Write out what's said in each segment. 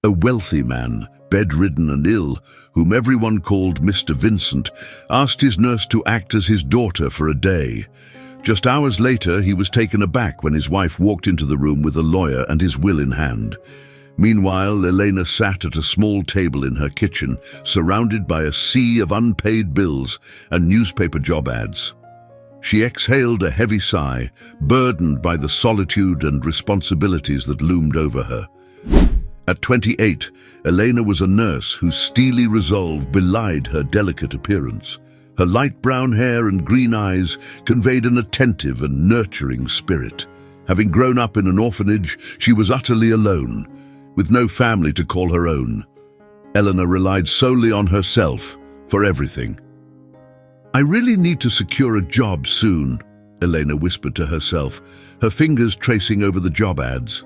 A wealthy man, bedridden and ill, whom everyone called Mr. Vincent, asked his nurse to act as his daughter for a day. Just hours later, he was taken aback when his wife walked into the room with a lawyer and his will in hand. Meanwhile, Elena sat at a small table in her kitchen, surrounded by a sea of unpaid bills and newspaper job ads. She exhaled a heavy sigh, burdened by the solitude and responsibilities that loomed over her. At 28, Elena was a nurse whose steely resolve belied her delicate appearance. Her light brown hair and green eyes conveyed an attentive and nurturing spirit. Having grown up in an orphanage, she was utterly alone, with no family to call her own. Elena relied solely on herself for everything. "I really need to secure a job soon," Elena whispered to herself, her fingers tracing over the job ads.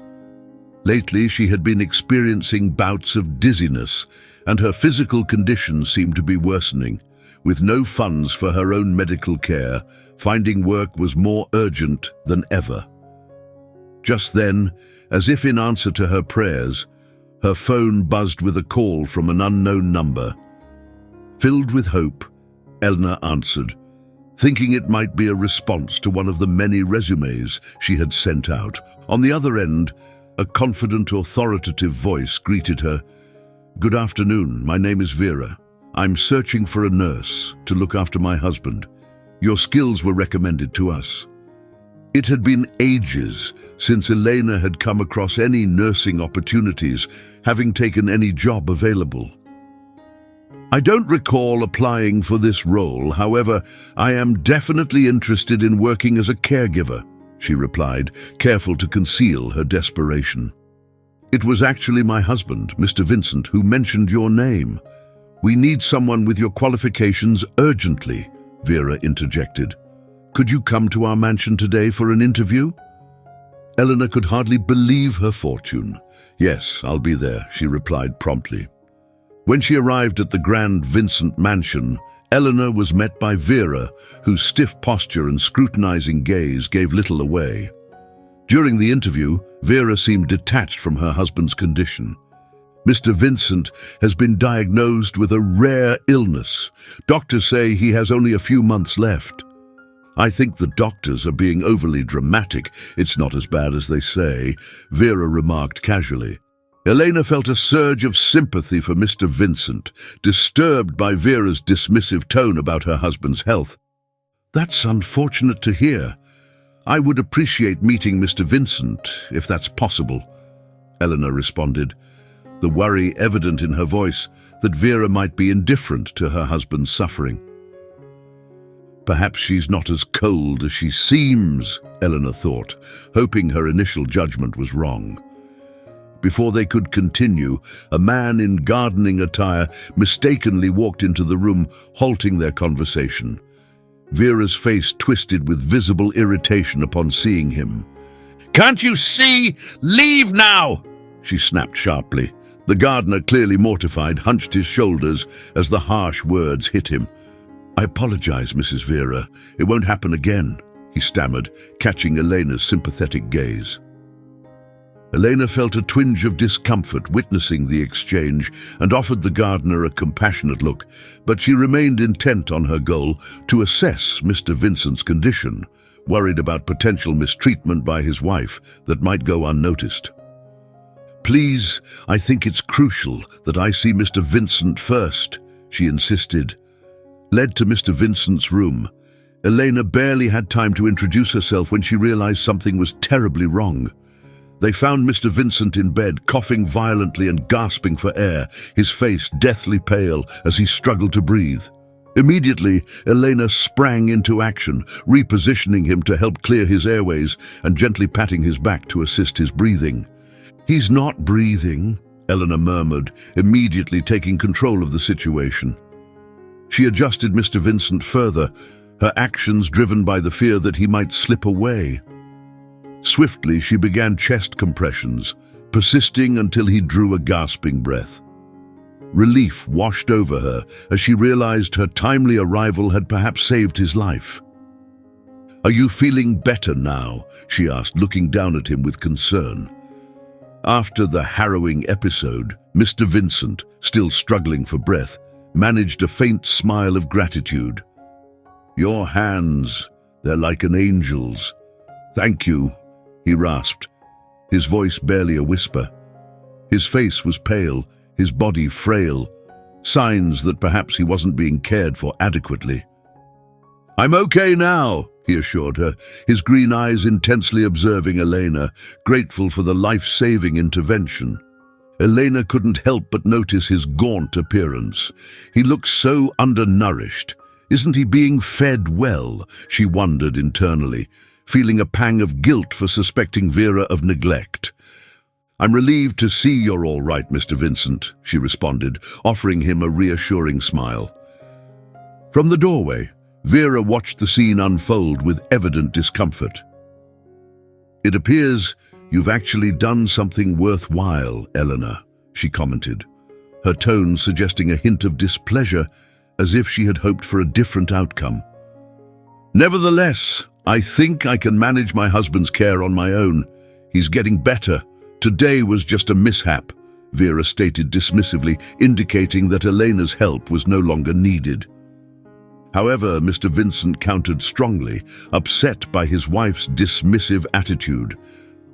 Lately, she had been experiencing bouts of dizziness, and her physical condition seemed to be worsening. With no funds for her own medical care, finding work was more urgent than ever. Just then, as if in answer to her prayers, her phone buzzed with a call from an unknown number. Filled with hope, Elena answered, thinking it might be a response to one of the many resumes she had sent out. On the other end, a confident, authoritative voice greeted her. "Good afternoon, my name is Vera. I'm searching for a nurse to look after my husband. Your skills were recommended to us." It had been ages since Elena had come across any nursing opportunities, having taken any job available. "I don't recall applying for this role, however, I am definitely interested in working as a caregiver," she replied, careful to conceal her desperation. "It was actually my husband, Mr. Vincent, who mentioned your name. We need someone with your qualifications urgently," Vera interjected. "Could you come to our mansion today for an interview?" Elena could hardly believe her fortune. "Yes, I'll be there," she replied promptly. When she arrived at the Grand Vincent mansion, Elena was met by Vera, whose stiff posture and scrutinizing gaze gave little away. During the interview, Vera seemed detached from her husband's condition. "Mr. Vincent has been diagnosed with a rare illness. Doctors say he has only a few months left." "I think the doctors are being overly dramatic. It's not as bad as they say," Vera remarked casually. Elena felt a surge of sympathy for Mr. Vincent, disturbed by Vera's dismissive tone about her husband's health. "That's unfortunate to hear. I would appreciate meeting Mr. Vincent, if that's possible," Elena responded, the worry evident in her voice that Vera might be indifferent to her husband's suffering. "Perhaps she's not as cold as she seems," Elena thought, hoping her initial judgment was wrong. Before they could continue, a man in gardening attire mistakenly walked into the room, halting their conversation. Vera's face twisted with visible irritation upon seeing him. "Can't you see? Leave now!" she snapped sharply. The gardener, clearly mortified, hunched his shoulders as the harsh words hit him. "I apologize, Mrs. Vera. It won't happen again," he stammered, catching Elena's sympathetic gaze. Elena felt a twinge of discomfort witnessing the exchange and offered the gardener a compassionate look, but she remained intent on her goal to assess Mr. Vincent's condition, worried about potential mistreatment by his wife that might go unnoticed. "Please, I think it's crucial that I see Mr. Vincent first," she insisted. Led to Mr. Vincent's room, Elena barely had time to introduce herself when she realized something was terribly wrong. They found Mr. Vincent in bed, coughing violently and gasping for air, his face deathly pale as he struggled to breathe. Immediately, Elena sprang into action, repositioning him to help clear his airways and gently patting his back to assist his breathing. "He's not breathing," Elena murmured, immediately taking control of the situation. She adjusted Mr. Vincent further, her actions driven by the fear that he might slip away. Swiftly, she began chest compressions, persisting until he drew a gasping breath. Relief washed over her as she realized her timely arrival had perhaps saved his life. "Are you feeling better now?" she asked, looking down at him with concern. After the harrowing episode, Mr. Vincent, still struggling for breath, managed a faint smile of gratitude. "Your hands, they're like an angel's. Thank you," he rasped, his voice barely a whisper. His face was pale, his body frail, signs that perhaps he wasn't being cared for adequately. "I'm okay now," he assured her, his green eyes intensely observing Elena, grateful for the life-saving intervention. Elena couldn't help but notice his gaunt appearance. He looked so undernourished. Isn't he being fed well? She wondered internally, feeling a pang of guilt for suspecting Vera of neglect. "I'm relieved to see you're all right, Mr. Vincent," she responded, offering him a reassuring smile. From the doorway, Vera watched the scene unfold with evident discomfort. "It appears you've actually done something worthwhile, Eleanor," she commented, her tone suggesting a hint of displeasure, as if she had hoped for a different outcome. "Nevertheless, I think I can manage my husband's care on my own. He's getting better. Today was just a mishap," Vera stated dismissively, indicating that Elena's help was no longer needed. However, Mr. Vincent countered strongly, upset by his wife's dismissive attitude.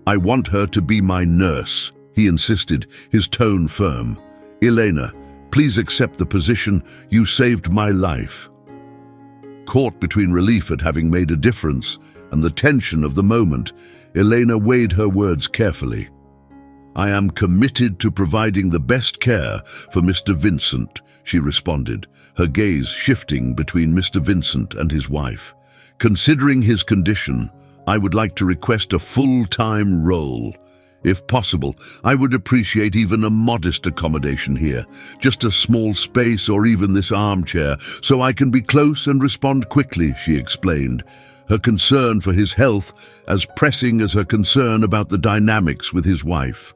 "I want her to be my nurse," he insisted, his tone firm. "Elena, please accept the position. You saved my life." Caught between relief at having made a difference and the tension of the moment, Elena weighed her words carefully. "I am committed to providing the best care for Mr. Vincent," she responded, her gaze shifting between Mr. Vincent and his wife. "Considering his condition, I would like to request a full-time role. If possible, I would appreciate even a modest accommodation here, just a small space or even this armchair, so I can be close and respond quickly," she explained, her concern for his health as pressing as her concern about the dynamics with his wife.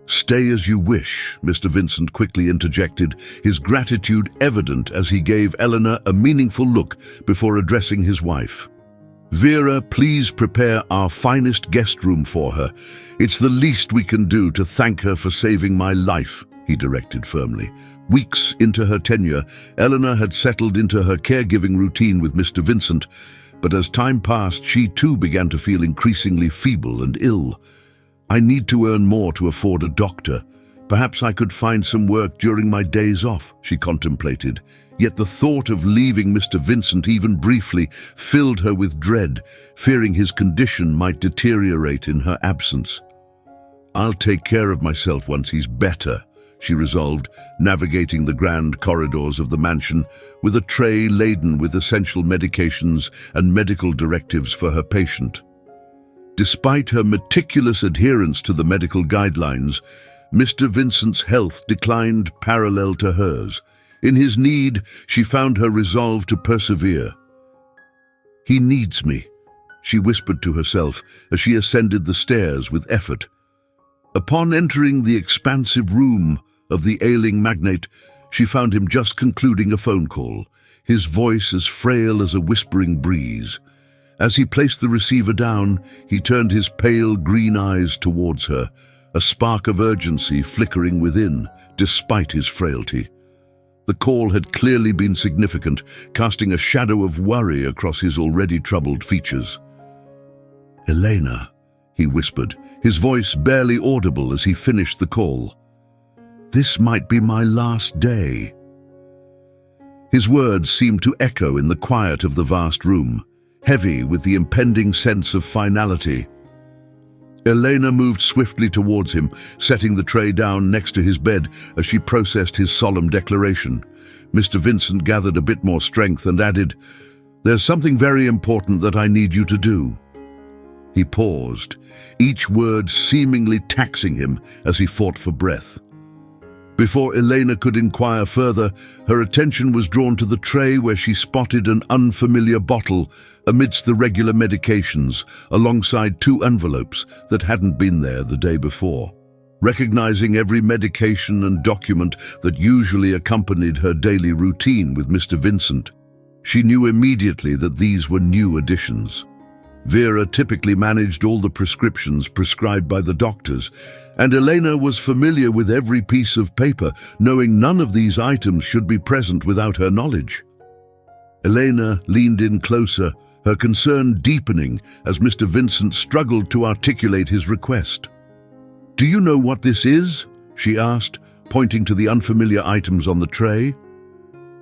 "Stay as you wish," Mr. Vincent quickly interjected, his gratitude evident as he gave Eleanor a meaningful look before addressing his wife. "Vera, please prepare our finest guest room for her. It's the least we can do to thank her for saving my life," he directed firmly. Weeks into her tenure, Eleanor had settled into her caregiving routine with Mr. Vincent, but as time passed, she too began to feel increasingly feeble and ill. "I need to earn more to afford a doctor. Perhaps I could find some work during my days off," she contemplated. Yet the thought of leaving Mr. Vincent even briefly filled her with dread, fearing his condition might deteriorate in her absence. "I'll take care of myself once he's better," she resolved, navigating the grand corridors of the mansion with a tray laden with essential medications and medical directives for her patient. Despite her meticulous adherence to the medical guidelines, Mr. Vincent's health declined parallel to hers. In his need, she found her resolve to persevere. "He needs me," she whispered to herself as she ascended the stairs with effort. Upon entering the expansive room of the ailing magnate, she found him just concluding a phone call, his voice as frail as a whispering breeze. As he placed the receiver down, he turned his pale green eyes towards her, a spark of urgency flickering within, despite his frailty. The call had clearly been significant, casting a shadow of worry across his already troubled features. "Elena," he whispered, his voice barely audible as he finished the call. "This might be my last day." His words seemed to echo in the quiet of the vast room, heavy with the impending sense of finality. Elena moved swiftly towards him, setting the tray down next to his bed as she processed his solemn declaration. Mr. Vincent gathered a bit more strength and added, "There's something very important that I need you to do." He paused, each word seemingly taxing him as he fought for breath. Before Elena could inquire further, her attention was drawn to the tray where she spotted an unfamiliar bottle amidst the regular medications, alongside 2 envelopes that hadn't been there the day before. Recognizing every medication and document that usually accompanied her daily routine with Mr. Vincent, she knew immediately that these were new additions. Vera typically managed all the prescriptions prescribed by the doctors, and Elena was familiar with every piece of paper, knowing none of these items should be present without her knowledge. Elena leaned in closer, her concern deepening as Mr. Vincent struggled to articulate his request. "Do you know what this is?" she asked, pointing to the unfamiliar items on the tray.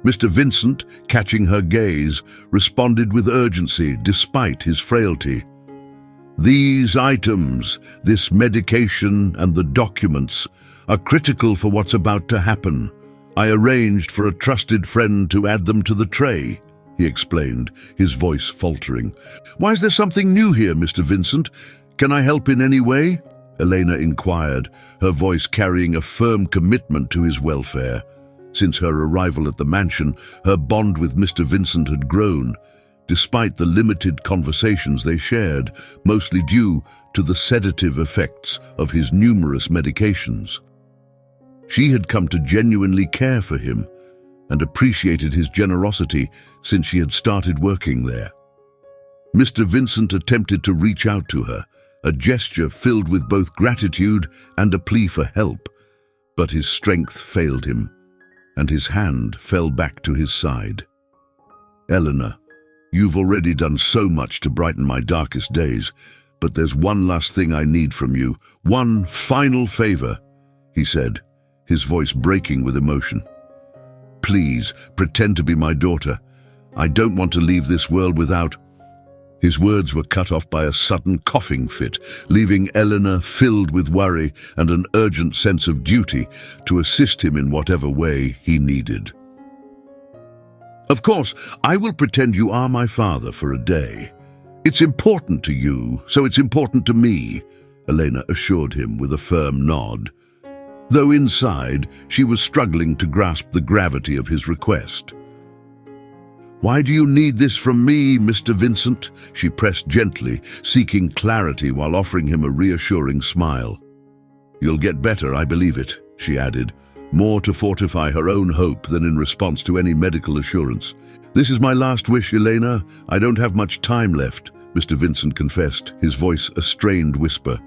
Mr. Vincent, catching her gaze, responded with urgency despite his frailty. "These items, this medication and the documents, are critical for what's about to happen. I arranged for a trusted friend to add them to the tray," he explained, his voice faltering. "Why is there something new here, Mr. Vincent? Can I help in any way?" Elena inquired, her voice carrying a firm commitment to his welfare. Since her arrival at the mansion, her bond with Mr. Vincent had grown, despite the limited conversations they shared, mostly due to the sedative effects of his numerous medications. She had come to genuinely care for him and appreciated his generosity since she had started working there. Mr. Vincent attempted to reach out to her, a gesture filled with both gratitude and a plea for help, but his strength failed him, and his hand fell back to his side. "Eleanor, you've already done so much to brighten my darkest days, but there's one last thing I need from you, one final favor," he said, his voice breaking with emotion. "Please, pretend to be my daughter. I don't want to leave this world without—" His words were cut off by a sudden coughing fit, leaving Eleanor filled with worry and an urgent sense of duty to assist him in whatever way he needed. "Of course, I will pretend you are my father for a day. It's important to you, so it's important to me," Elena assured him with a firm nod, though inside she was struggling to grasp the gravity of his request. "Why do you need this from me, Mr. Vincent?" she pressed gently, seeking clarity while offering him a reassuring smile. "You'll get better, I believe it," she added, more to fortify her own hope than in response to any medical assurance. "This is my last wish, Elena. I don't have much time left," Mr. Vincent confessed, his voice a strained whisper.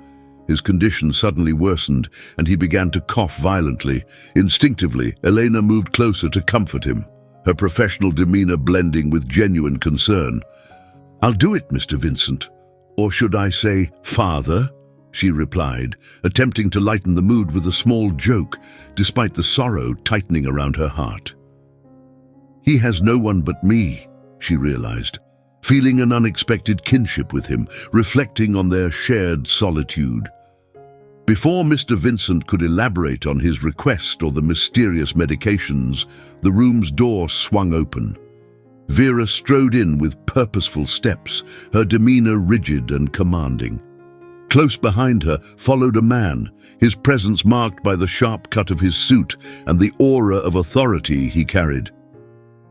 His condition suddenly worsened, and he began to cough violently. Instinctively, Elena moved closer to comfort him, her professional demeanor blending with genuine concern. "I'll do it, Mr. Vincent. Or should I say, Father?" she replied, attempting to lighten the mood with a small joke, despite the sorrow tightening around her heart. "He has no one but me," she realized, feeling an unexpected kinship with him, reflecting on their shared solitude. Before Mr. Vincent could elaborate on his request or the mysterious medications, the room's door swung open. Vera strode in with purposeful steps, her demeanor rigid and commanding. Close behind her followed a man, his presence marked by the sharp cut of his suit and the aura of authority he carried.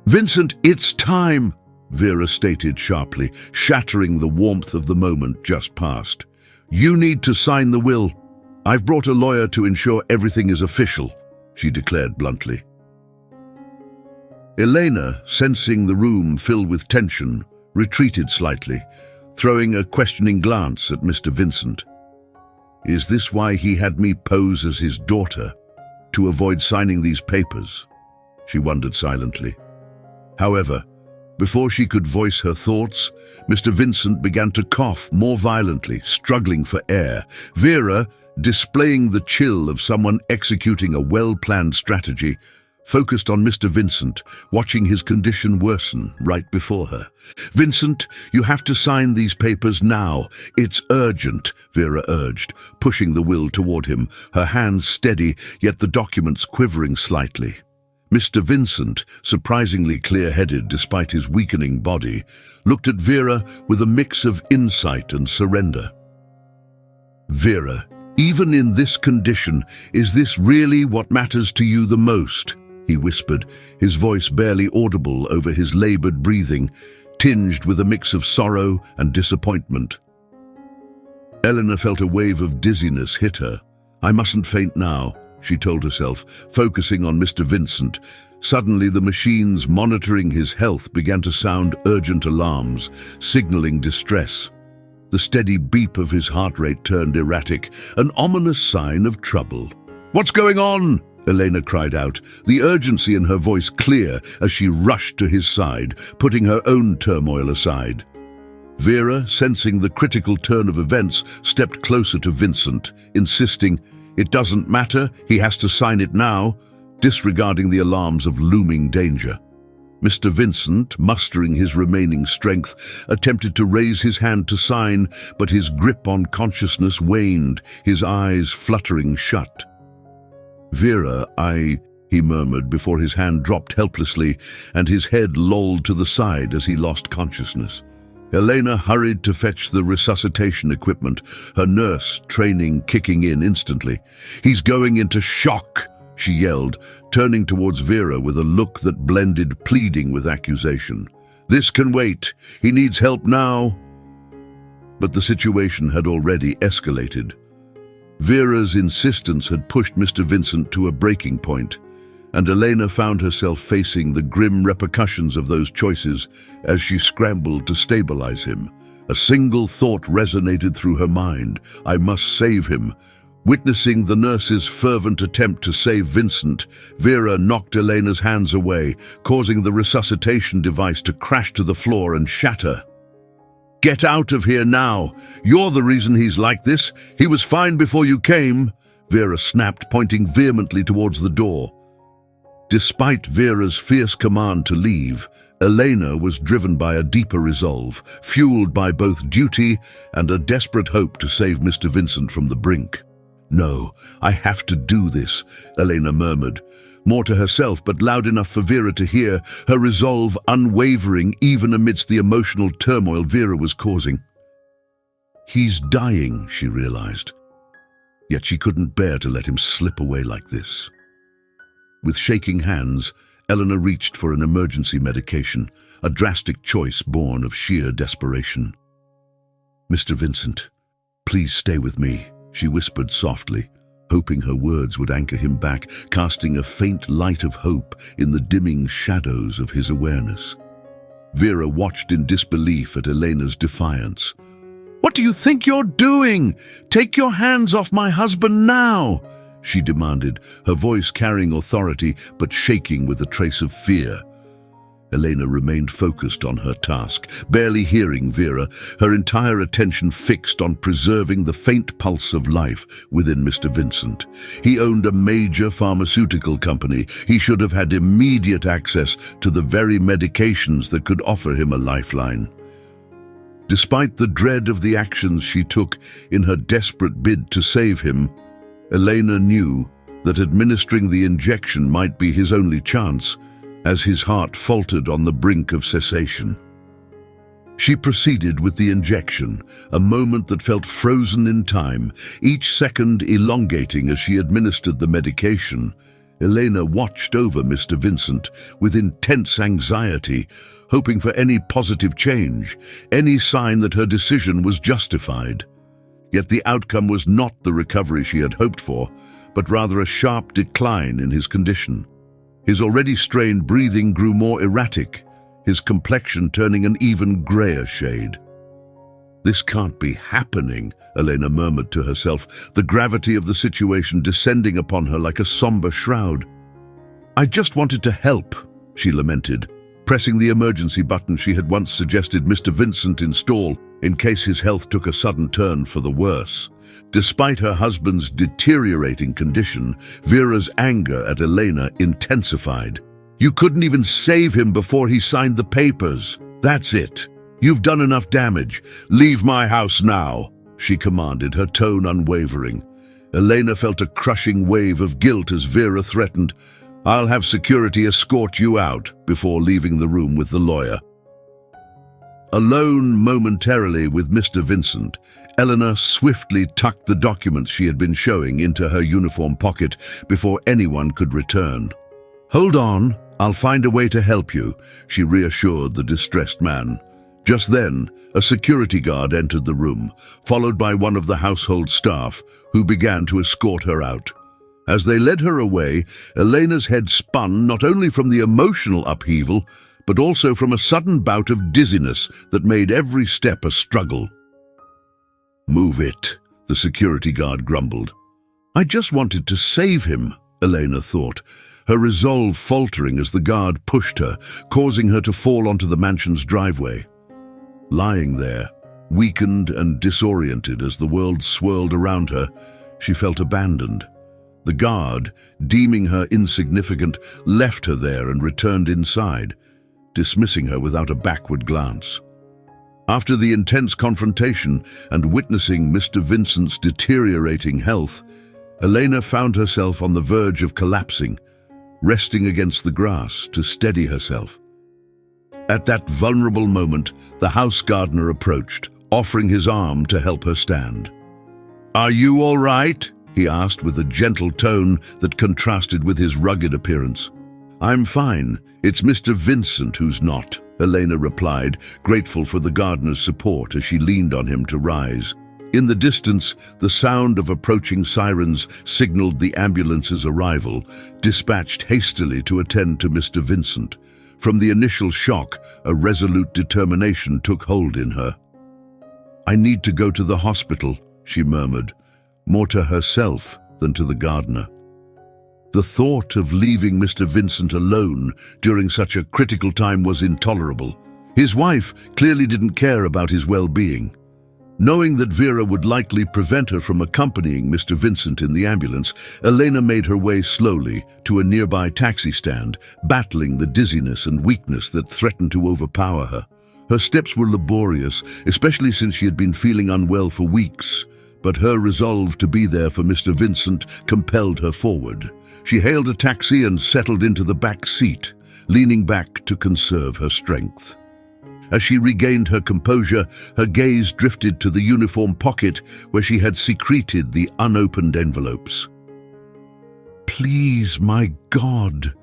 "Vincent, it's time!" Vera stated sharply, shattering the warmth of the moment just past. "You need to sign the will. I've brought a lawyer to ensure everything is official," she declared bluntly. Elena, sensing the room filled with tension, retreated slightly, throwing a questioning glance at Mr. Vincent. Is this why he had me pose as his daughter, to avoid signing these papers? She wondered silently. However, before she could voice her thoughts, Mr. Vincent began to cough more violently, struggling for air. Vera, displaying the chill of someone executing a well-planned strategy, focused on Mr. Vincent, watching his condition worsen right before her. "Vincent, you have to sign these papers now. It's urgent," Vera urged, pushing the will toward him, her hands steady, yet the documents quivering slightly. Mr. Vincent, surprisingly clear-headed despite his weakening body, looked at Vera with a mix of insight and surrender. "Vera, even in this condition, is this really what matters to you the most?" he whispered, his voice barely audible over his labored breathing, tinged with a mix of sorrow and disappointment. Eleanor felt a wave of dizziness hit her. "I mustn't faint now," she told herself, focusing on Mr. Vincent. Suddenly, the machines monitoring his health began to sound urgent alarms, signaling distress. The steady beep of his heart rate turned erratic, an ominous sign of trouble. "What's going on?" Elena cried out, the urgency in her voice clear as she rushed to his side, putting her own turmoil aside. Vera, sensing the critical turn of events, stepped closer to Vincent, insisting, "It doesn't matter, he has to sign it now," disregarding the alarms of looming danger. Mr. Vincent, mustering his remaining strength, attempted to raise his hand to sign, but his grip on consciousness waned, his eyes fluttering shut. "Vera, he murmured before his hand dropped helplessly and his head lolled to the side as he lost consciousness. Elena hurried to fetch the resuscitation equipment, her nurse training kicking in instantly. "He's going into shock," she yelled, turning towards Vera with a look that blended pleading with accusation. "This can wait. He needs help now." But the situation had already escalated. Vera's insistence had pushed Mr. Vincent to a breaking point, and Elena found herself facing the grim repercussions of those choices as she scrambled to stabilize him. A single thought resonated through her mind: I must save him. Witnessing the nurse's fervent attempt to save Vincent, Vera knocked Elena's hands away, causing the resuscitation device to crash to the floor and shatter. "Get out of here now! You're the reason he's like this. He was fine before you came," Vera snapped, pointing vehemently towards the door. Despite Vera's fierce command to leave, Elena was driven by a deeper resolve, fueled by both duty and a desperate hope to save Mr. Vincent from the brink. "No, I have to do this," Elena murmured, more to herself but loud enough for Vera to hear, her resolve unwavering even amidst the emotional turmoil Vera was causing. He's dying, she realized. Yet she couldn't bear to let him slip away like this. With shaking hands, Eleanor reached for an emergency medication, a drastic choice born of sheer desperation. "Mr. Vincent, please stay with me," she whispered softly, hoping her words would anchor him back, casting a faint light of hope in the dimming shadows of his awareness. Vera watched in disbelief at Elena's defiance. "What do you think you're doing? Take your hands off my husband now!" she demanded, her voice carrying authority but shaking with a trace of fear. Elena remained focused on her task, barely hearing Vera, her entire attention fixed on preserving the faint pulse of life within Mr. Vincent. He owned a major pharmaceutical company. He should have had immediate access to the very medications that could offer him a lifeline. Despite the dread of the actions she took in her desperate bid to save him, Elena knew that administering the injection might be his only chance, as his heart faltered on the brink of cessation. She proceeded with the injection, a moment that felt frozen in time, each second elongating as she administered the medication. Elena watched over Mr. Vincent with intense anxiety, hoping for any positive change, any sign that her decision was justified. Yet the outcome was not the recovery she had hoped for, but rather a sharp decline in his condition. His already strained breathing grew more erratic, his complexion turning an even grayer shade. "This can't be happening," Elena murmured to herself, the gravity of the situation descending upon her like a somber shroud. "I just wanted to help," she lamented, pressing the emergency button she had once suggested Mr. Vincent install in case his health took a sudden turn for the worse. Despite her husband's deteriorating condition, Vera's anger at Elena intensified. "You couldn't even save him before he signed the papers. That's it. You've done enough damage. Leave my house now," she commanded, her tone unwavering. Elena felt a crushing wave of guilt as Vera threatened, "I'll have security escort you out," before leaving the room with the lawyer. Alone momentarily with Mr. Vincent, Eleanor swiftly tucked the documents she had been showing into her uniform pocket before anyone could return. "Hold on, I'll find a way to help you," she reassured the distressed man. Just then, a security guard entered the room, followed by one of the household staff, who began to escort her out. As they led her away, Elena's head spun not only from the emotional upheaval, but also from a sudden bout of dizziness that made every step a struggle. "Move it," the security guard grumbled. "I just wanted to save him," Elena thought, her resolve faltering as the guard pushed her, causing her to fall onto the mansion's driveway. Lying there, weakened and disoriented as the world swirled around her, she felt abandoned. The guard, deeming her insignificant, left her there and returned inside, dismissing her without a backward glance. After the intense confrontation and witnessing Mr. Vincent's deteriorating health, Elena found herself on the verge of collapsing, resting against the grass to steady herself. At that vulnerable moment, the house gardener approached, offering his arm to help her stand. "Are you all right?" he asked with a gentle tone that contrasted with his rugged appearance. "I'm fine. It's Mr. Vincent who's not," Elena replied, grateful for the gardener's support as she leaned on him to rise. In the distance, the sound of approaching sirens signaled the ambulance's arrival, dispatched hastily to attend to Mr. Vincent. From the initial shock, a resolute determination took hold in her. "I need to go to the hospital," she murmured, more to herself than to the gardener. The thought of leaving Mr. Vincent alone during such a critical time was intolerable. His wife clearly didn't care about his well-being. Knowing that Vera would likely prevent her from accompanying Mr. Vincent in the ambulance, Elena made her way slowly to a nearby taxi stand, battling the dizziness and weakness that threatened to overpower her. Her steps were laborious, especially since she had been feeling unwell for weeks, but her resolve to be there for Mr. Vincent compelled her forward. She hailed a taxi and settled into the back seat, leaning back to conserve her strength. As she regained her composure, her gaze drifted to the uniform pocket where she had secreted the unopened envelopes. "Please, my God,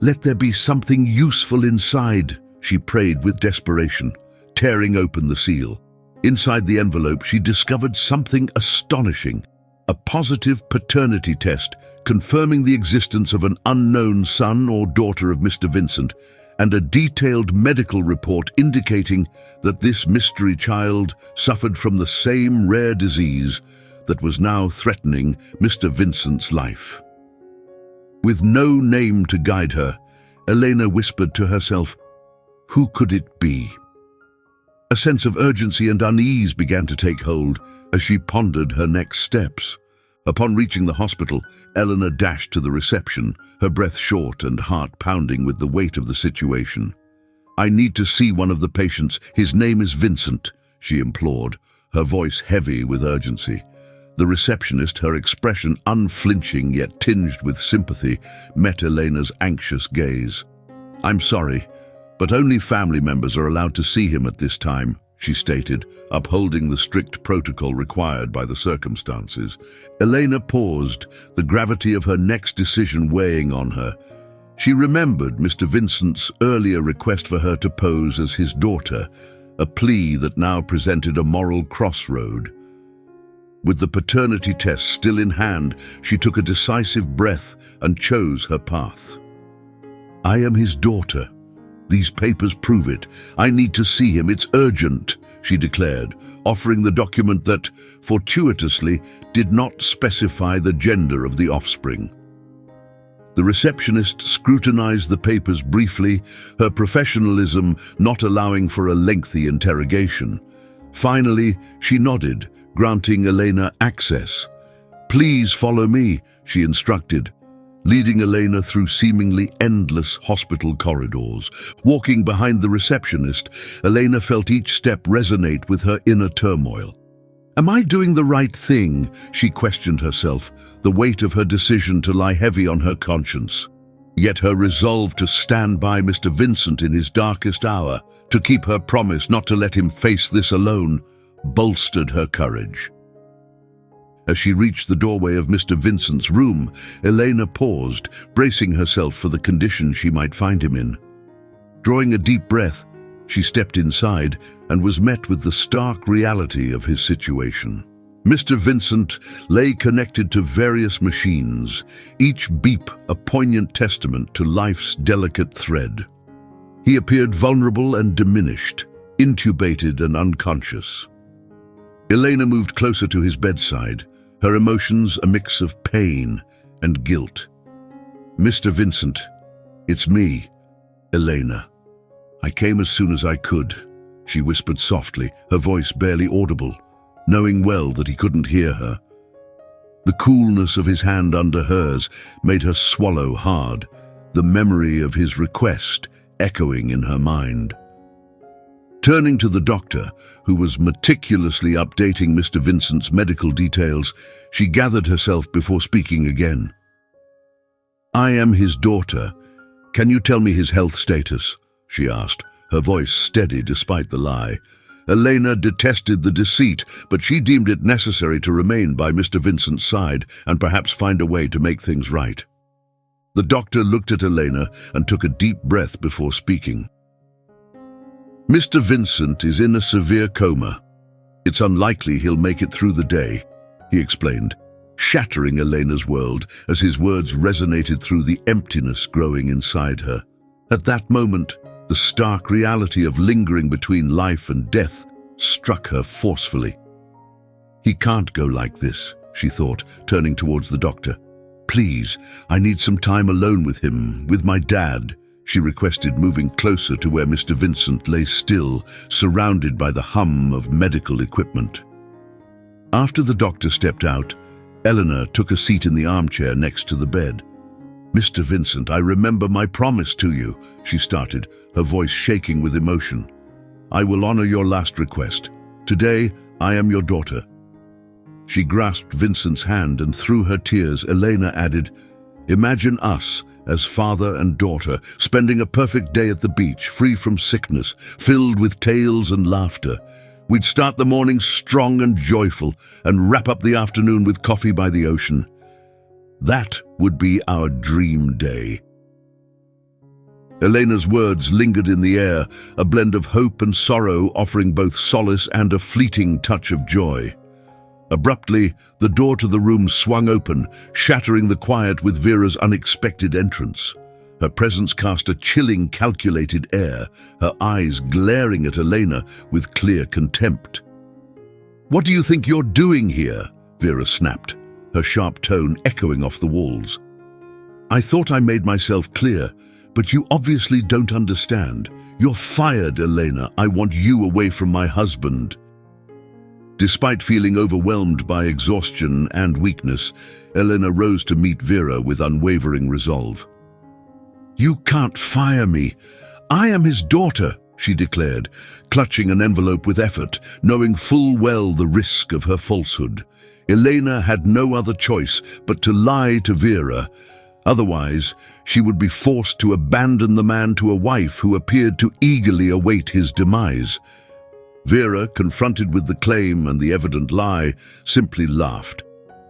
let there be something useful inside," she prayed with desperation, tearing open the seal. Inside the envelope, she discovered something astonishing: a positive paternity test confirming the existence of an unknown son or daughter of Mr. Vincent, and a detailed medical report indicating that this mystery child suffered from the same rare disease that was now threatening Mr. Vincent's life. With no name to guide her, Elena whispered to herself, "Who could it be?" A sense of urgency and unease began to take hold as she pondered her next steps. Upon reaching the hospital, Eleanor dashed to the reception, her breath short and heart pounding with the weight of the situation. "I need to see one of the patients. His name is Vincent," she implored, her voice heavy with urgency. The receptionist, her expression unflinching yet tinged with sympathy, met Elena's anxious gaze. "I'm sorry, but only family members are allowed to see him at this time," she stated, upholding the strict protocol required by the circumstances. Elena paused, the gravity of her next decision weighing on her. She remembered Mr. Vincent's earlier request for her to pose as his daughter, a plea that now presented a moral crossroad. With the paternity test still in hand, she took a decisive breath and chose her path. "I am his daughter. These papers prove it. I need to see him. It's urgent," she declared, offering the document that, fortuitously, did not specify the gender of the offspring. The receptionist scrutinized the papers briefly, her professionalism not allowing for a lengthy interrogation. Finally, she nodded, granting Elena access. "Please follow me," she instructed, leading Elena through seemingly endless hospital corridors. Walking behind the receptionist, Elena felt each step resonate with her inner turmoil. "Am I doing the right thing?" she questioned herself, the weight of her decision to lie heavy on her conscience. Yet her resolve to stand by Mr. Vincent in his darkest hour, to keep her promise not to let him face this alone, bolstered her courage. As she reached the doorway of Mr. Vincent's room, Elena paused, bracing herself for the condition she might find him in. Drawing a deep breath, she stepped inside and was met with the stark reality of his situation. Mr. Vincent lay connected to various machines, each beep a poignant testament to life's delicate thread. He appeared vulnerable and diminished, intubated and unconscious. Elena moved closer to his bedside, her emotions a mix of pain and guilt. "Mr. Vincent, it's me, Elena. I came as soon as I could," she whispered softly, her voice barely audible, knowing well that he couldn't hear her. The coolness of his hand under hers made her swallow hard, the memory of his request echoing in her mind. Turning to the doctor, who was meticulously updating Mr. Vincent's medical details, she gathered herself before speaking again. "I am his daughter. Can you tell me his health status?" she asked, her voice steady despite the lie. Elena detested the deceit, but she deemed it necessary to remain by Mr. Vincent's side and perhaps find a way to make things right. The doctor looked at Elena and took a deep breath before speaking. "Mr. Vincent is in a severe coma. It's unlikely he'll make it through the day," he explained, shattering Elena's world as his words resonated through the emptiness growing inside her. At that moment, the stark reality of lingering between life and death struck her forcefully. "He can't go like this," she thought, turning towards the doctor. "Please, I need some time alone with him, with my dad," she requested, moving closer to where Mr. Vincent lay still, surrounded by the hum of medical equipment. After the doctor stepped out, Eleanor took a seat in the armchair next to the bed. "Mr. Vincent, I remember my promise to you," she started, her voice shaking with emotion. "I will honor your last request. Today, I am your daughter." She grasped Vincent's hand, and through her tears, Elena added, "Imagine us as father and daughter, spending a perfect day at the beach, free from sickness, filled with tales and laughter. We'd start the morning strong and joyful, and wrap up the afternoon with coffee by the ocean. That would be our dream day." Elena's words lingered in the air, a blend of hope and sorrow, offering both solace and a fleeting touch of joy. Abruptly, the door to the room swung open, shattering the quiet with Vera's unexpected entrance. Her presence cast a chilling, calculated air, her eyes glaring at Elena with clear contempt. "What do you think you're doing here?" Vera snapped, her sharp tone echoing off the walls. "I thought I made myself clear, but you obviously don't understand. You're fired, Elena. I want you away from my husband." Despite feeling overwhelmed by exhaustion and weakness, Elena rose to meet Vera with unwavering resolve. "You can't fire me. I am his daughter," she declared, clutching an envelope with effort, knowing full well the risk of her falsehood. Elena had no other choice but to lie to Vera. Otherwise, she would be forced to abandon the man to a wife who appeared to eagerly await his demise. Vera, confronted with the claim and the evident lie, simply laughed,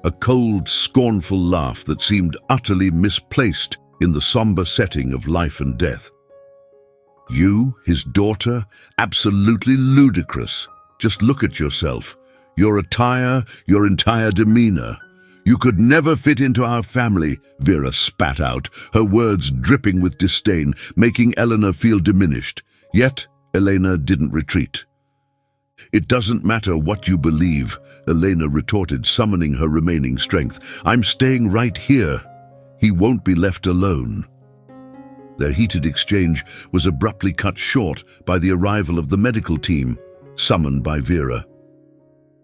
a cold, scornful laugh that seemed utterly misplaced in the somber setting of life and death. "You, his daughter? Absolutely ludicrous. Just look at yourself. Your attire, your entire demeanor. You could never fit into our family," Vera spat out, her words dripping with disdain, making Elena feel diminished. Yet, Elena didn't retreat. "It doesn't matter what you believe," Elena retorted, summoning her remaining strength. "I'm staying right here. He won't be left alone." Their heated exchange was abruptly cut short by the arrival of the medical team, summoned by Vera.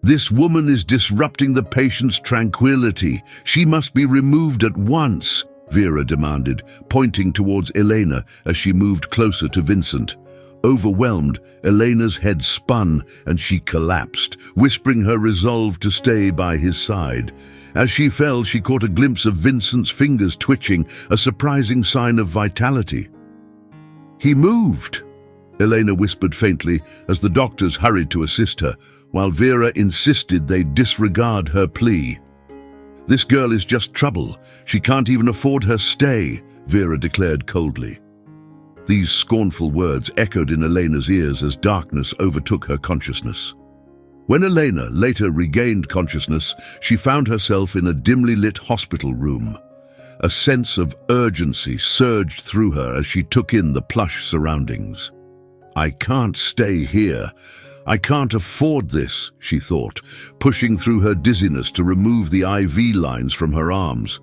"This woman is disrupting the patient's tranquility. She must be removed at once," Vera demanded, pointing towards Elena as she moved closer to Vincent. Overwhelmed, Elena's head spun and she collapsed, whispering her resolve to stay by his side. As she fell, she caught a glimpse of Vincent's fingers twitching, a surprising sign of vitality. "He moved," Elena whispered faintly as the doctors hurried to assist her, while Vera insisted they disregard her plea. "This girl is just trouble. She can't even afford her stay," Vera declared coldly. These scornful words echoed in Elena's ears as darkness overtook her consciousness. When Elena later regained consciousness, she found herself in a dimly lit hospital room. A sense of urgency surged through her as she took in the plush surroundings. "I can't stay here. I can't afford this, she thought, pushing through her dizziness to remove the IV lines from her arms.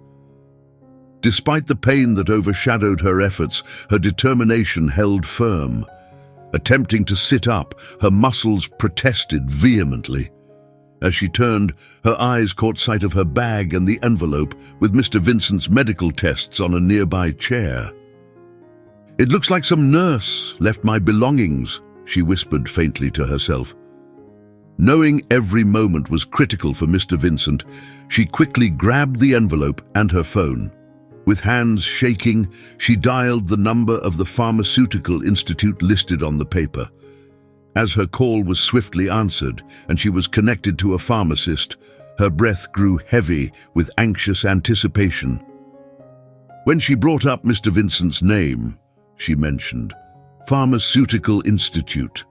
Despite the pain that overshadowed her efforts, her determination held firm. Attempting to sit up, her muscles protested vehemently. As she turned, her eyes caught sight of her bag and the envelope with Mr. Vincent's medical tests on a nearby chair. "It looks like some nurse left my belongings," she whispered faintly to herself. Knowing every moment was critical for Mr. Vincent, she quickly grabbed the envelope and her phone. With hands shaking, she dialed the number of the pharmaceutical institute listed on the paper. As her call was swiftly answered and she was connected to a pharmacist, her breath grew heavy with anxious anticipation. When she brought up Mr. Vincent's name, she mentioned, "Pharmaceutical Institute."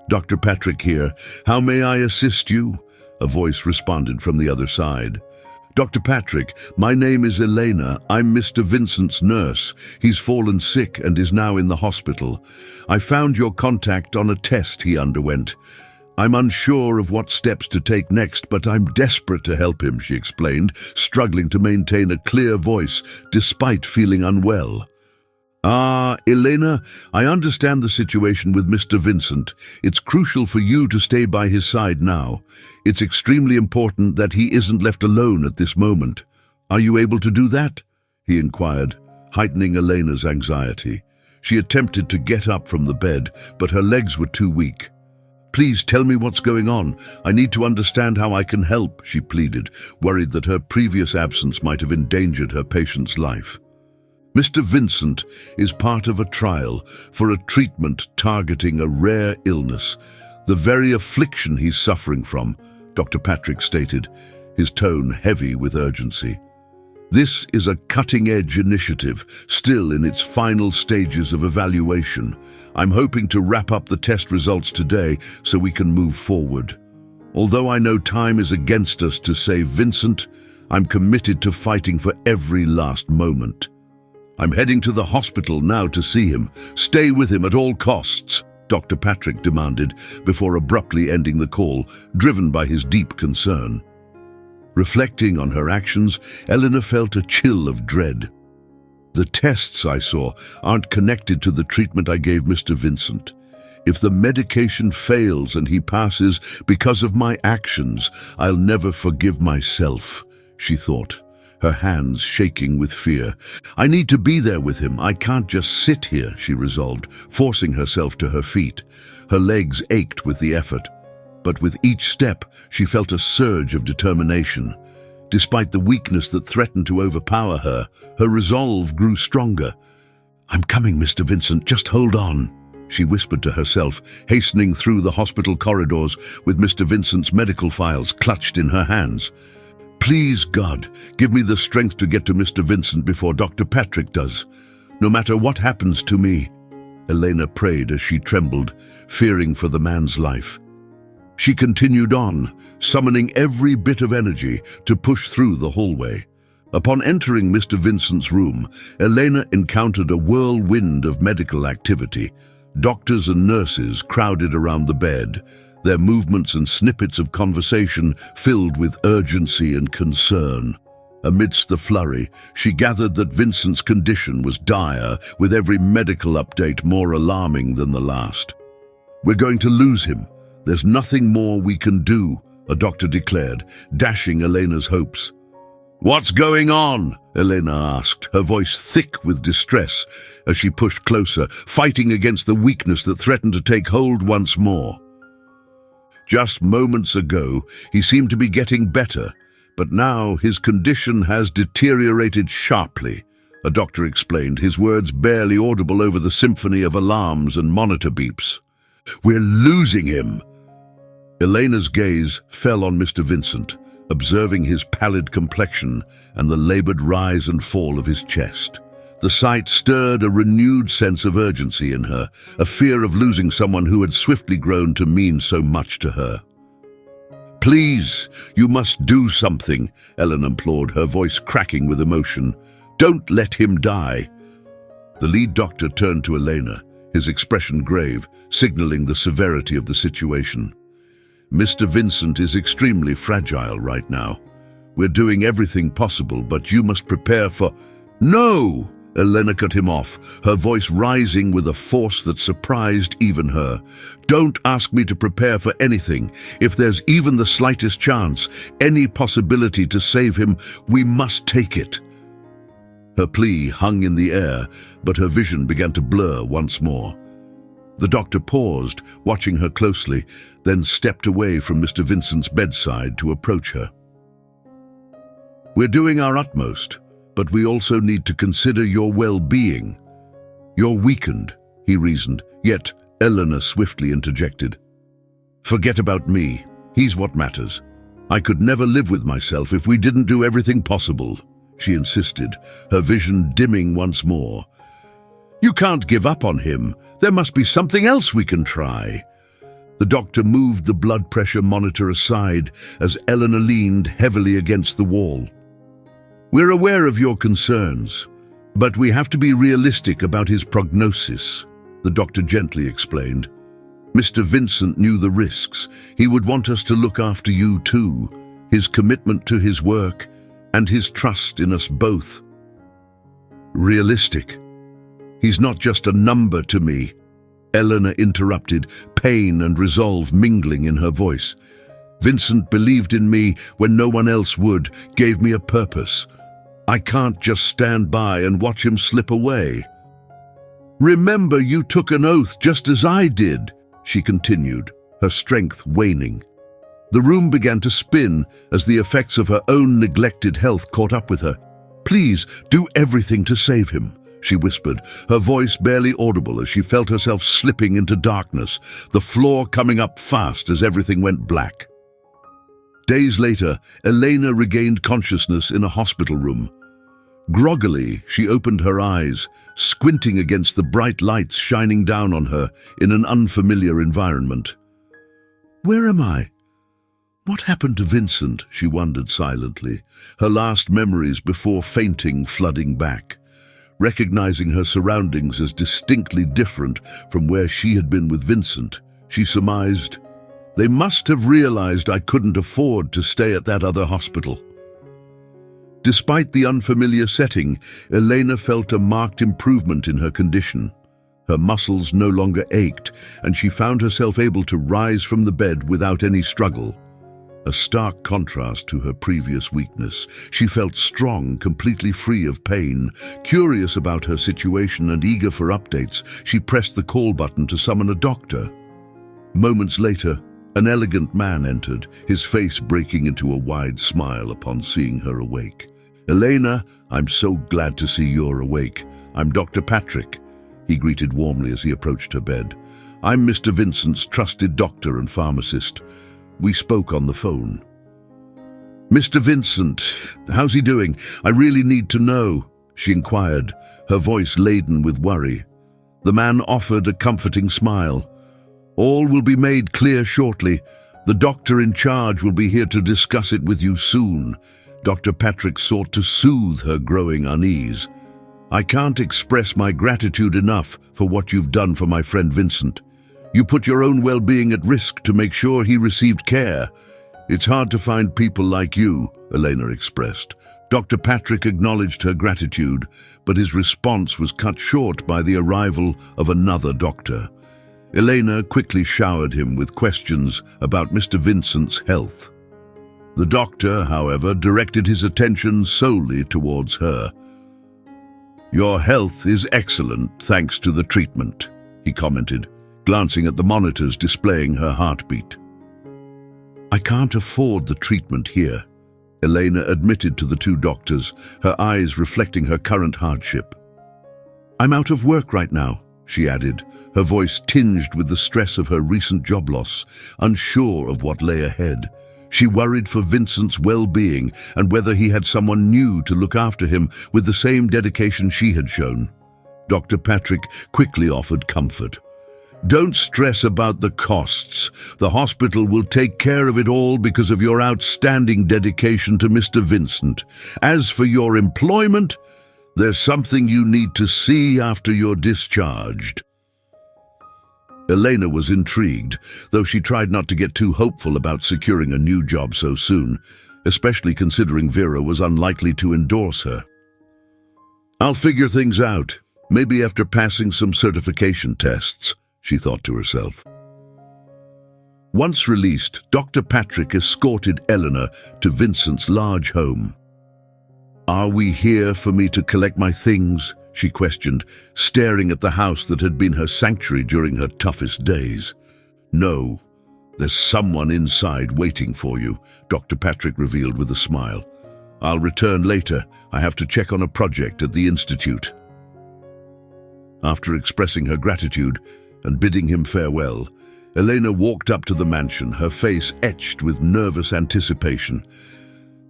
"Dr. Patrick here. How may I assist you?" a voice responded from the other side. "Dr. Patrick, my name is Elena. I'm Mr. Vincent's nurse. He's fallen sick and is now in the hospital. I found your contact on a test he underwent. I'm unsure of what steps to take next, but I'm desperate to help him," she explained, struggling to maintain a clear voice despite feeling unwell. Elena, I understand the situation with Mr. Vincent. It's crucial for you to stay by his side now. It's extremely important that he isn't left alone at this moment. Are you able to do that?" he inquired, heightening Elena's anxiety. She attempted to get up from the bed, but her legs were too weak. "Please tell me what's going on. I need to understand how I can help," she pleaded, worried that her previous absence might have endangered her patient's life. "Mr. Vincent is part of a trial for a treatment targeting a rare illness, the very affliction he's suffering from," Dr. Patrick stated, his tone heavy with urgency. "This is a cutting-edge initiative, still in its final stages of evaluation. I'm hoping to wrap up the test results today so we can move forward. Although I know time is against us to save Vincent, I'm committed to fighting for every last moment. I'm heading to the hospital now to see him. Stay with him at all costs," Dr. Patrick demanded, before abruptly ending the call, driven by his deep concern. Reflecting on her actions, Eleanor felt a chill of dread. "The tests I saw aren't connected to the treatment I gave Mr. Vincent. If the medication fails and he passes because of my actions, I'll never forgive myself," she thought, her hands shaking with fear. "I need to be there with him. I can't just sit here," she resolved, forcing herself to her feet. Her legs ached with the effort, but with each step she felt a surge of determination. Despite the weakness that threatened to overpower her, her resolve grew stronger. "I'm coming, Mr. Vincent, just hold on," she whispered to herself, hastening through the hospital corridors with Mr. Vincent's medical files clutched in her hands. "Please, God, give me the strength to get to Mr. Vincent before Dr. Patrick does. No matter what happens to me," Elena prayed as she trembled, fearing for the man's life. She continued on, summoning every bit of energy to push through the hallway. Upon entering Mr. Vincent's room, Elena encountered a whirlwind of medical activity. Doctors and nurses crowded around the bed, their movements and snippets of conversation filled with urgency and concern. Amidst the flurry, she gathered that Vincent's condition was dire, with every medical update more alarming than the last. "We're going to lose him. There's nothing more we can do," a doctor declared, dashing Elena's hopes. "What's going on?" Elena asked, her voice thick with distress as she pushed closer, fighting against the weakness that threatened to take hold once more. "Just moments ago, he seemed to be getting better, but now his condition has deteriorated sharply," a doctor explained, his words barely audible over the symphony of alarms and monitor beeps. "We're losing him." Elena's gaze fell on Mr. Vincent, observing his pallid complexion and the labored rise and fall of his chest. The sight stirred a renewed sense of urgency in her, a fear of losing someone who had swiftly grown to mean so much to her. "Please, you must do something," Ellen implored, her voice cracking with emotion. "Don't let him die." The lead doctor turned to Elena, his expression grave, signaling the severity of the situation. "Mr. Vincent is extremely fragile right now. We're doing everything possible, but you must prepare for—" "No!" Elena cut him off, her voice rising with a force that surprised even her. "Don't ask me to prepare for anything. If there's even the slightest chance, any possibility to save him, we must take it." Her plea hung in the air, but her vision began to blur once more. The doctor paused, watching her closely, then stepped away from Mr. Vincent's bedside to approach her. "We're doing our utmost, but we also need to consider your well-being. You're weakened," he reasoned, yet Eleanor swiftly interjected. "Forget about me. He's what matters. I could never live with myself if we didn't do everything possible," she insisted, her vision dimming once more. "You can't give up on him. There must be something else we can try." The doctor moved the blood pressure monitor aside as Eleanor leaned heavily against the wall. "We're aware of your concerns, but we have to be realistic about his prognosis," the doctor gently explained. "Mr. Vincent knew the risks. He would want us to look after you too, his commitment to his work and his trust in us both." "Realistic? He's not just a number to me," Eleanor interrupted, pain and resolve mingling in her voice. "Vincent believed in me when no one else would, gave me a purpose. I can't just stand by and watch him slip away." "Remember, you took an oath just as I did," she continued, her strength waning. The room began to spin as the effects of her own neglected health caught up with her. "Please, do everything to save him," she whispered, her voice barely audible as she felt herself slipping into darkness, the floor coming up fast as everything went black. Days later, Elena regained consciousness in a hospital room. Groggily, she opened her eyes, squinting against the bright lights shining down on her in an unfamiliar environment. "Where am I? What happened to Vincent?" she wondered silently, her last memories before fainting flooding back. Recognizing her surroundings as distinctly different from where she had been with Vincent, she surmised, "They must have realized I couldn't afford to stay at that other hospital." Despite the unfamiliar setting, Elena felt a marked improvement in her condition. Her muscles no longer ached, and she found herself able to rise from the bed without any struggle. A stark contrast to her previous weakness. She felt strong, completely free of pain. Curious about her situation and eager for updates, she pressed the call button to summon a doctor. Moments later, an elegant man entered, his face breaking into a wide smile upon seeing her awake. "Elena, I'm so glad to see you're awake. I'm Dr. Patrick," he greeted warmly as he approached her bed. "I'm Mr. Vincent's trusted doctor and pharmacist. We spoke on the phone." "Mr. Vincent, how's he doing? I really need to know," she inquired, her voice laden with worry. The man offered a comforting smile. "All will be made clear shortly. The doctor in charge will be here to discuss it with you soon." Dr. Patrick sought to soothe her growing unease. "I can't express my gratitude enough for what you've done for my friend Vincent. You put your own well-being at risk to make sure he received care. It's hard to find people like you," Elena expressed. Dr. Patrick acknowledged her gratitude, but his response was cut short by the arrival of another doctor. Elena quickly showered him with questions about Mr. Vincent's health. The doctor, however, directed his attention solely towards her. "Your health is excellent thanks to the treatment," he commented, glancing at the monitors displaying her heartbeat. "I can't afford the treatment here," Elena admitted to the two doctors, her eyes reflecting her current hardship. "I'm out of work right now," she added, her voice tinged with the stress of her recent job loss, unsure of what lay ahead. She worried for Vincent's well-being and whether he had someone new to look after him with the same dedication she had shown. Dr. Patrick quickly offered comfort. "Don't stress about the costs. The hospital will take care of it all because of your outstanding dedication to Mr. Vincent. As for your employment, there's something you need to see after you're discharged." Elena was intrigued, though she tried not to get too hopeful about securing a new job so soon, especially considering Vera was unlikely to endorse her. "I'll figure things out, maybe after passing some certification tests," she thought to herself. Once released, Dr. Patrick escorted Eleanor to Vincent's large home. "Are we here for me to collect my things?" she questioned, staring at the house that had been her sanctuary during her toughest days. "No, there's someone inside waiting for you," Dr. Patrick revealed with a smile. "I'll return later. I have to check on a project at the Institute." After expressing her gratitude and bidding him farewell, Elena walked up to the mansion, her face etched with nervous anticipation.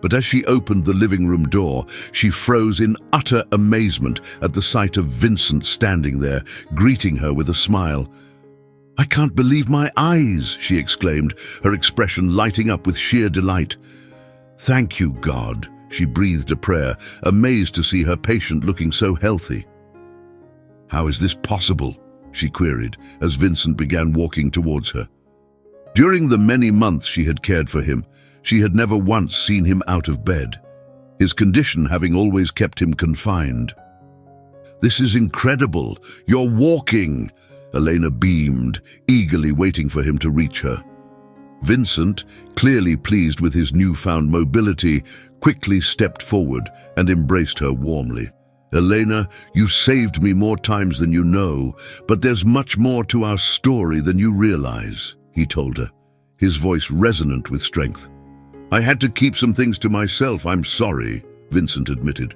But as she opened the living room door, she froze in utter amazement at the sight of Vincent standing there, greeting her with a smile. "I can't believe my eyes," she exclaimed, her expression lighting up with sheer delight. "Thank you, God," she breathed a prayer, amazed to see her patient looking so healthy. "How is this possible?" she queried as Vincent began walking towards her. During the many months she had cared for him, she had never once seen him out of bed, his condition having always kept him confined. "This is incredible! You're walking!" Elena beamed, eagerly waiting for him to reach her. Vincent, clearly pleased with his newfound mobility, quickly stepped forward and embraced her warmly. "Elena, you've saved me more times than you know, but there's much more to our story than you realize," he told her, his voice resonant with strength. "I had to keep some things to myself, I'm sorry," Vincent admitted.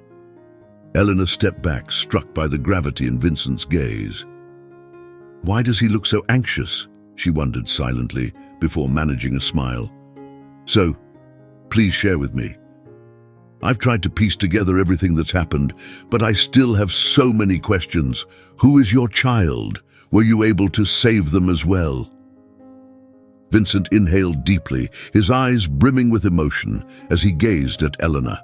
Eleanor stepped back, struck by the gravity in Vincent's gaze. "Why does he look so anxious?" she wondered silently, before managing a smile. "So, please share with me. I've tried to piece together everything that's happened, but I still have so many questions. Who is your child? Were you able to save them as well?" Vincent inhaled deeply, his eyes brimming with emotion as he gazed at Eleanor.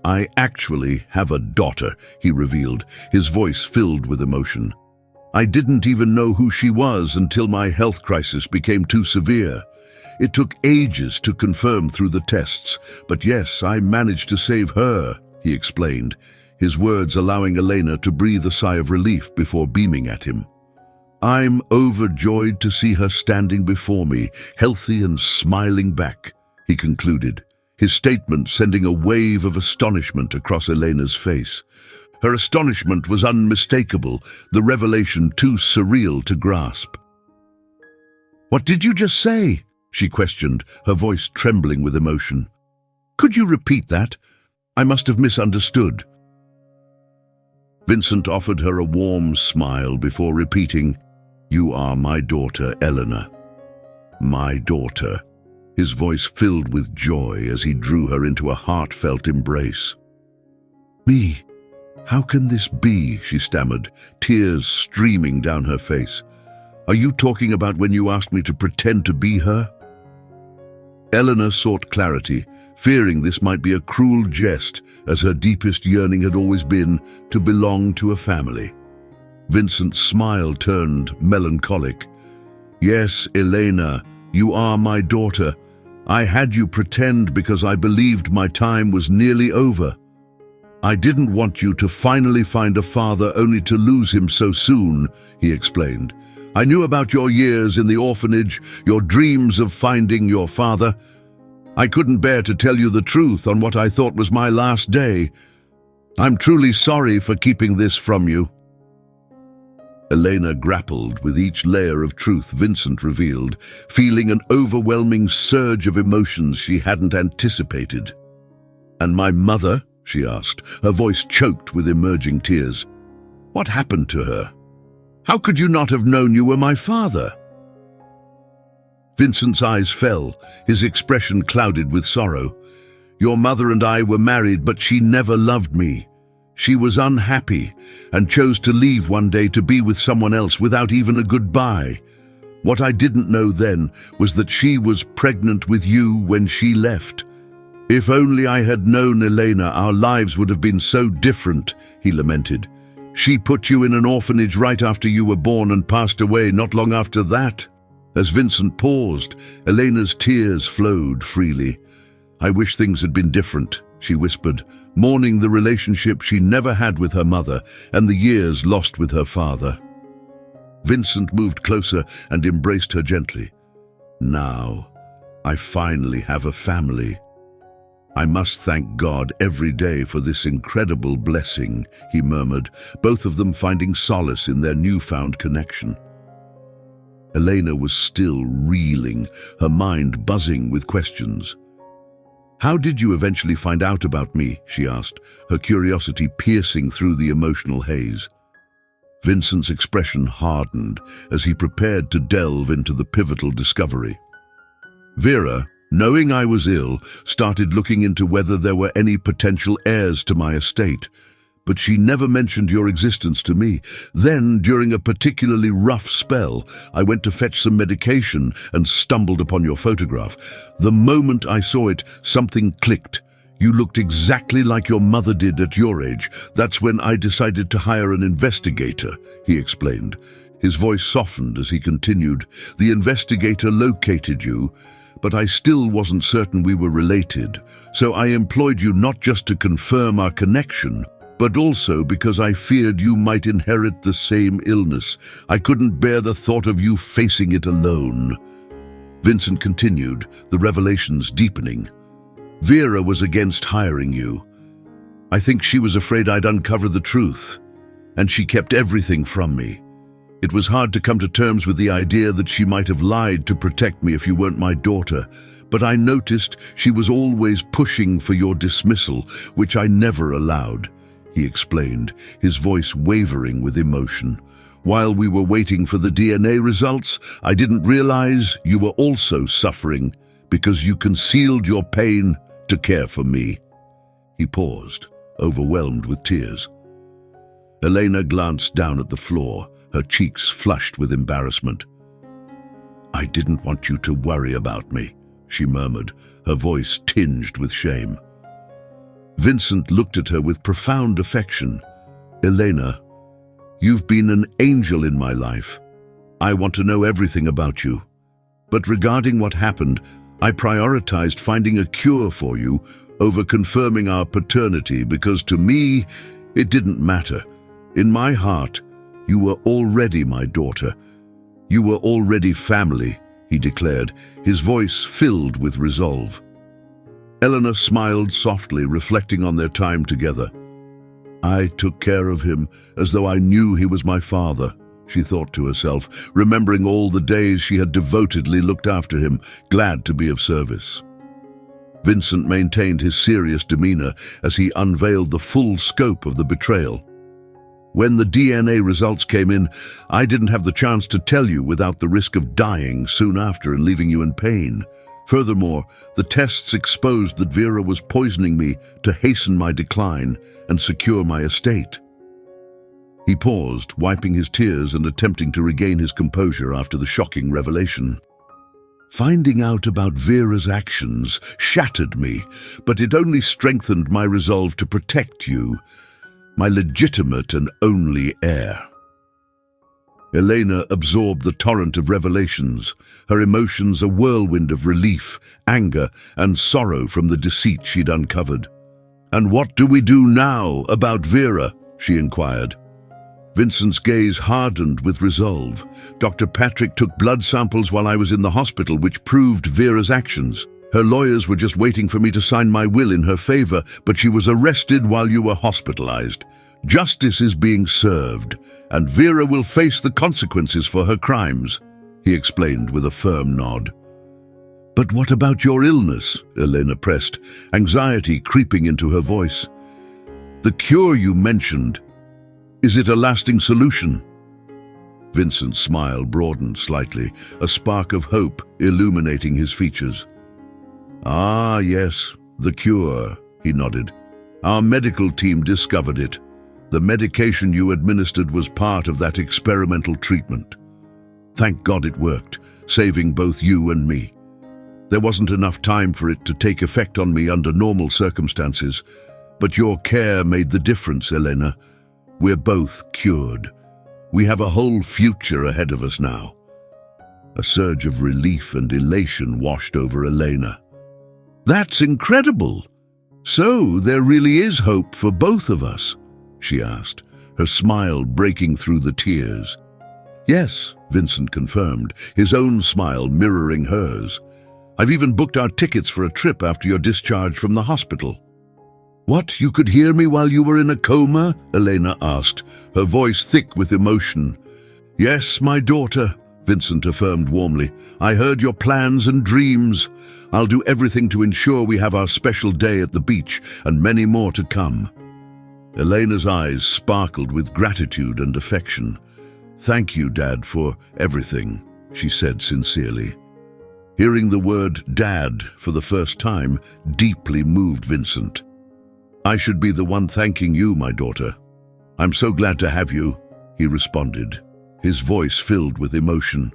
"I actually have a daughter," he revealed, his voice filled with emotion. "I didn't even know who she was until my health crisis became too severe. It took ages to confirm through the tests, but yes, I managed to save her," he explained, his words allowing Elena to breathe a sigh of relief before beaming at him. "I'm overjoyed to see her standing before me, healthy and smiling back," he concluded, his statement sending a wave of astonishment across Elena's face. Her astonishment was unmistakable, the revelation too surreal to grasp. "What did you just say?" she questioned, her voice trembling with emotion. "Could you repeat that? I must have misunderstood." Vincent offered her a warm smile before repeating, "You are my daughter, Eleanor. My daughter," his voice filled with joy as he drew her into a heartfelt embrace. "Me? How can this be?" she stammered, tears streaming down her face. "Are you talking about when you asked me to pretend to be her?" Eleanor sought clarity, fearing this might be a cruel jest, as her deepest yearning had always been to belong to a family. Vincent's smile turned melancholic. "Yes, Elena, you are my daughter. I had you pretend because I believed my time was nearly over. I didn't want you to finally find a father only to lose him so soon," he explained. "I knew about your years in the orphanage, your dreams of finding your father. I couldn't bear to tell you the truth on what I thought was my last day. I'm truly sorry for keeping this from you." Elena grappled with each layer of truth Vincent revealed, feeling an overwhelming surge of emotions she hadn't anticipated. "And my mother?" she asked, her voice choked with emerging tears. "What happened to her? How could you not have known you were my father?" Vincent's eyes fell, his expression clouded with sorrow. "Your mother and I were married, but she never loved me. She was unhappy and chose to leave one day to be with someone else without even a goodbye. What I didn't know then was that she was pregnant with you when she left. If only I had known, Elena, our lives would have been so different," he lamented. She put you in an orphanage right after you were born and passed away not long after that." As Vincent paused, Elena's tears flowed freely. "I wish things had been different," she whispered, mourning the relationship she never had with her mother and the years lost with her father. Vincent moved closer and embraced her gently. "Now, I finally have a family. I must thank God every day for this incredible blessing," he murmured, both of them finding solace in their newfound connection. Elena was still reeling, her mind buzzing with questions. "How did you eventually find out about me?" she asked, her curiosity piercing through the emotional haze. Vincent's expression hardened as he prepared to delve into the pivotal discovery. "Vera, knowing I was ill, started looking into whether there were any potential heirs to my estate, but she never mentioned your existence to me. Then, during a particularly rough spell, I went to fetch some medication and stumbled upon your photograph. The moment I saw it, something clicked. You looked exactly like your mother did at your age. That's when I decided to hire an investigator," he explained. His voice softened as he continued. "The investigator located you, but I still wasn't certain we were related. So I employed you not just to confirm our connection, but also because I feared you might inherit the same illness. I couldn't bear the thought of you facing it alone." Vincent continued, the revelations deepening. "Vera was against hiring you. I think she was afraid I'd uncover the truth, and she kept everything from me. It was hard to come to terms with the idea that she might have lied to protect me if you weren't my daughter, but I noticed she was always pushing for your dismissal, which I never allowed," he explained, his voice wavering with emotion. "While we were waiting for the DNA results, I didn't realize you were also suffering because you concealed your pain to care for me." He paused, overwhelmed with tears. Elena glanced down at the floor, her cheeks flushed with embarrassment. "I didn't want you to worry about me," she murmured, her voice tinged with shame. Vincent looked at her with profound affection. "Elena, you've been an angel in my life. I want to know everything about you. But regarding what happened, I prioritized finding a cure for you over confirming our paternity because to me, it didn't matter. In my heart, you were already my daughter. You were already family," he declared, his voice filled with resolve. Eleanor smiled softly, reflecting on their time together. "I took care of him as though I knew he was my father," she thought to herself, remembering all the days she had devotedly looked after him, glad to be of service. Vincent maintained his serious demeanor as he unveiled the full scope of the betrayal. "When the DNA results came in, I didn't have the chance to tell you without the risk of dying soon after and leaving you in pain. Furthermore, the tests exposed that Vera was poisoning me to hasten my decline and secure my estate." He paused, wiping his tears and attempting to regain his composure after the shocking revelation. "Finding out about Vera's actions shattered me, but it only strengthened my resolve to protect you, my legitimate and only heir." Elena absorbed the torrent of revelations, her emotions a whirlwind of relief, anger, and sorrow from the deceit she'd uncovered. "And what do we do now about Vera?" she inquired. Vincent's gaze hardened with resolve. "Dr. Patrick took blood samples while I was in the hospital, which proved Vera's actions. Her lawyers were just waiting for me to sign my will in her favor, but she was arrested while you were hospitalized. Justice is being served, and Vera will face the consequences for her crimes," he explained with a firm nod. "But what about your illness?" Elena pressed, anxiety creeping into her voice. "The cure you mentioned, is it a lasting solution?" Vincent's smile broadened slightly, a spark of hope illuminating his features. "Ah, yes, the cure," he nodded. "Our medical team discovered it. The medication you administered was part of that experimental treatment. Thank God it worked, saving both you and me. There wasn't enough time for it to take effect on me under normal circumstances, but your care made the difference, Elena. We're both cured. We have a whole future ahead of us now." A surge of relief and elation washed over Elena. "That's incredible! So there really is hope for both of us?" she asked, her smile breaking through the tears. "Yes," Vincent confirmed, his own smile mirroring hers. "I've even booked our tickets for a trip after your discharge from the hospital." "What, you could hear me while you were in a coma?" Elena asked, her voice thick with emotion. "Yes, my daughter," Vincent affirmed warmly. "I heard your plans and dreams. I'll do everything to ensure we have our special day at the beach and many more to come." Elena's eyes sparkled with gratitude and affection. "Thank you, Dad, for everything," she said sincerely. Hearing the word Dad for the first time deeply moved Vincent. "I should be the one thanking you, my daughter. I'm so glad to have you," he responded, his voice filled with emotion.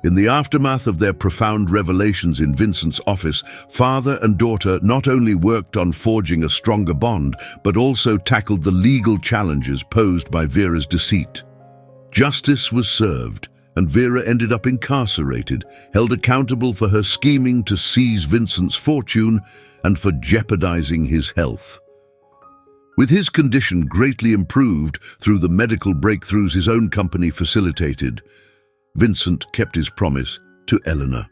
In the aftermath of their profound revelations in Vincent's office, father and daughter not only worked on forging a stronger bond, but also tackled the legal challenges posed by Vera's deceit. Justice was served, and Vera ended up incarcerated, held accountable for her scheming to seize Vincent's fortune and for jeopardizing his health. With his condition greatly improved through the medical breakthroughs his own company facilitated, Vincent kept his promise to Eleanor.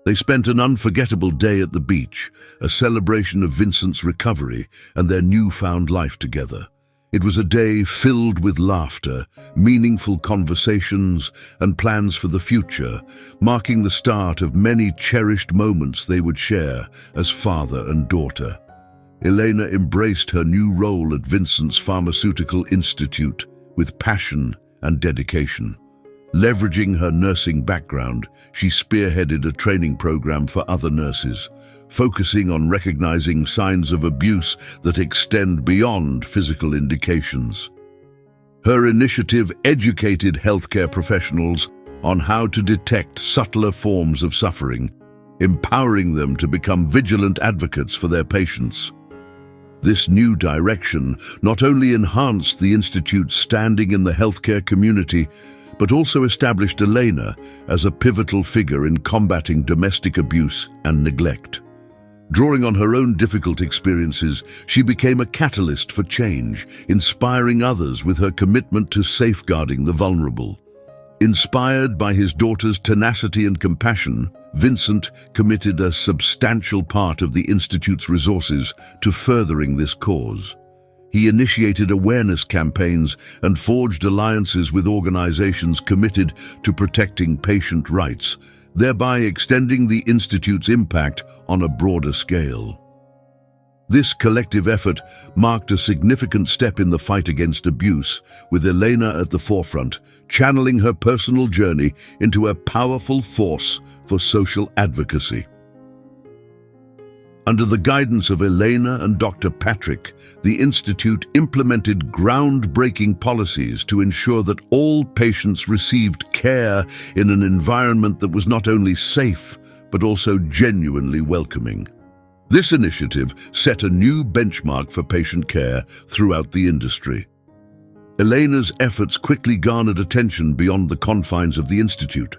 They spent an unforgettable day at the beach, a celebration of Vincent's recovery and their newfound life together. It was a day filled with laughter, meaningful conversations, and plans for the future, marking the start of many cherished moments they would share as father and daughter. Elena embraced her new role at Vincent's Pharmaceutical Institute with passion and dedication. Leveraging her nursing background, she spearheaded a training program for other nurses, focusing on recognizing signs of abuse that extend beyond physical indications. Her initiative educated healthcare professionals on how to detect subtler forms of suffering, empowering them to become vigilant advocates for their patients. This new direction not only enhanced the Institute's standing in the healthcare community, but also established Elena as a pivotal figure in combating domestic abuse and neglect. Drawing on her own difficult experiences, she became a catalyst for change, inspiring others with her commitment to safeguarding the vulnerable. Inspired by his daughter's tenacity and compassion, Vincent committed a substantial part of the Institute's resources to furthering this cause. He initiated awareness campaigns and forged alliances with organizations committed to protecting patient rights, thereby extending the Institute's impact on a broader scale. This collective effort marked a significant step in the fight against abuse, with Elena at the forefront, channeling her personal journey into a powerful force for social advocacy. Under the guidance of Elena and Dr. Patrick, the Institute implemented groundbreaking policies to ensure that all patients received care in an environment that was not only safe, but also genuinely welcoming. This initiative set a new benchmark for patient care throughout the industry. Elena's efforts quickly garnered attention beyond the confines of the Institute.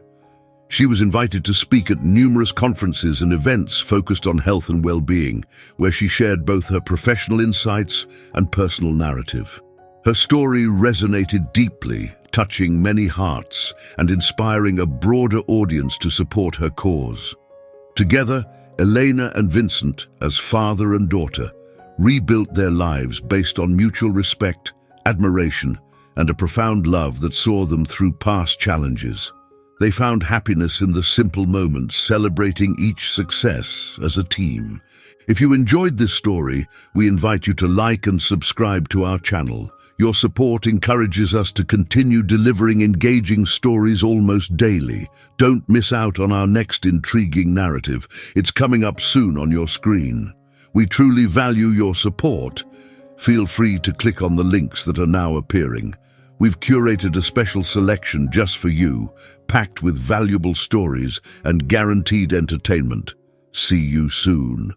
She was invited to speak at numerous conferences and events focused on health and well-being, where she shared both her professional insights and personal narrative. Her story resonated deeply, touching many hearts and inspiring a broader audience to support her cause. Together, Elena and Vincent, as father and daughter, rebuilt their lives based on mutual respect, admiration, and a profound love that saw them through past challenges. They found happiness in the simple moments, celebrating each success as a team. If you enjoyed this story, we invite you to like and subscribe to our channel. Your support encourages us to continue delivering engaging stories almost daily. Don't miss out on our next intriguing narrative. It's coming up soon on your screen. We truly value your support. Feel free to click on the links that are now appearing. We've curated a special selection just for you, packed with valuable stories and guaranteed entertainment. See you soon.